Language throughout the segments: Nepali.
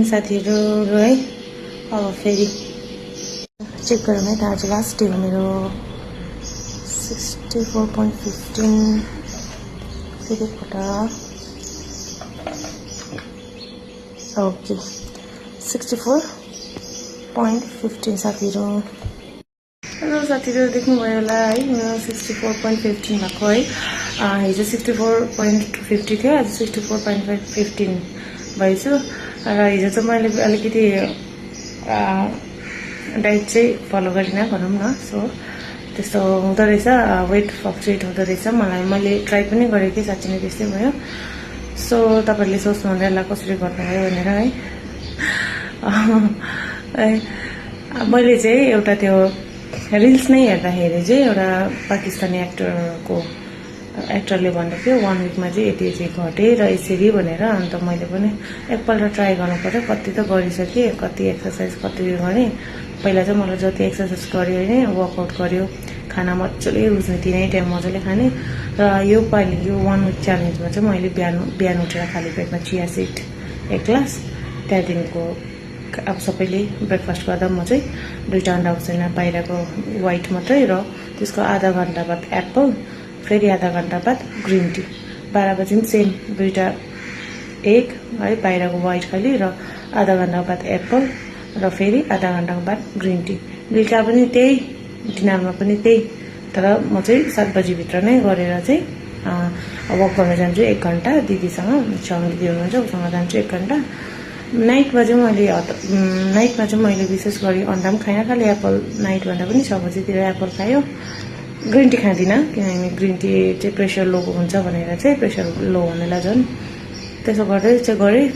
साथीहरु है अब फेरि चेक गरौँ है त आज लास्ट डे हो मेरो 64.15 फेरि पटा ओके 64.15 साथीहरु हेलो साथीहरु देख्नुभयो होला है मेरो 64.15 भएको है हिजो 64.50 थियो आज 64.15 भएछु र हिजो चाहिँ मैले अलिकति डाइट चाहिँ फलो गरिन भनौँ न सो त्यस्तो हुँदो रहेछ वेट फ्लक्चुएट हुँदो रहेछ मैले ट्राई पनि गरेँ कि साँच्चै नै त्यस्तै भयो सो तपाईहरुले सोच्नुहुन्छ होला कसरी गर्नुभयो भनेर है मैले चाहिँ एउटा त्यो रिल्स नै हेर्दाखेरि चाहिँ एउटा पाकिस्तानी एक्टरले भन्दै थियो 1 विकमा चाहिँ यति चाहिँ घटे र यसरी भनेर अन्त मैले पनि एकपल्ट ट्राई गर्नु पर्यो कति त गरिसकेँ कति एक्सरसाइज कति गरेँ पहिला चाहिँ मलाई जति एक्सरसाइज गर्यो हैन वर्कआउट गर्यो खाना मजाले रुच्ने तिनै टाइम मजाले खाने र यो पालि यो 1 विक च्यालेन्जमा चाहिँ मैले बिहान उठेर खाली पेटमा चिया सिड 1 ग्लास त्यहाँदेखिको अब सबैले ब्रेकफास्ट गर्दा म चाहिँ 2टा अन्डा उसिन बाहिरको व्हाइट मात्रै र त्यसको आधा घण्टा बाद एप्पल फेरि आधा घण्टा बाद ग्रीन टी 12 बजे पनि सेम 2टा एग है बाहिरको व्हाइट खाली र आधा घण्टा बाद एप्पल र फेरि आधा घण्टा बाद ग्रीन टी बेलुका पनि त्यही डिनरमा पनि त्यही तर म चाहिँ 7 बजे भित्र नै गरेर चाहिँ वक गर्न जान्छु 1 घण्टा दिदीसँग सँग दिदी हुनुहुन्छ उसँग जान्छु 1 घण्टा नाइटमा चाहिँ मैले विशेष गरी अन्डा पनि खाइन खाली एप्पल नाइट भन्दा पनि 6 बजेतिर एप्पल खायो ग्रीन टी खाँदिनँ किनभने ग्रीन टी चाहिँ प्रेसर लो हुन्छ भनेर चाहिँ प्रेसर लो हुनेलाई झन् त्यसो गर्दै चाहिँ गरेँ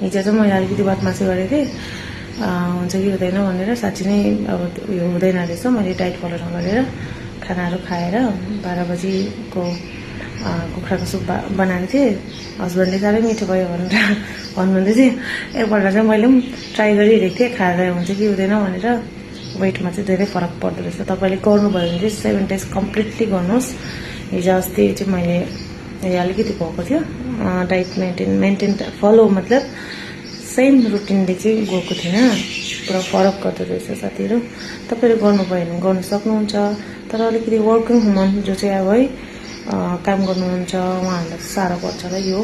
हिजो चाहिँ मैले अलिकति बदमासी गरेको थिएँ हुन्छ कि हुँदैन भनेर साँच्चै नै अब उयो हुँदैन रहेछ मैले डाइट फलो नगरेर खानाहरू खाएर 12 बजेको कुखुराको सुप बनाएको थिएँ हस्बेन्डले साह्रै मिठो भयो भनेर भन्नुहुँदै थियो एकपल्ट चाहिँ मैले पनि ट्राई गरिरहेको थिएँ खाँदा हुन्छ कि हुँदैन भनेर वेटमा चाहिँ धेरै फरक पर्दो रहेछ तपाईँले गर्नुभयो भने चाहिँ 7 डेज कम्प्लिटली गर्नुहोस् हिजो अस्ति चाहिँ मैले अलिकति भएको थियो डाइट मेन्टेन फलो मतलब सेम रुटिनले चाहिँ गएको थिएन पुरा फरक गर्दो रहेछ साथीहरू तपाईँले गर्नुभयो भने गर्न सक्नुहुन्छ तर अलिकति वर्किङ वुमन जो चाहिँ अब है काम गर्नुहुन्छ उहाँहरूलाई साह्रो पर्छ र यो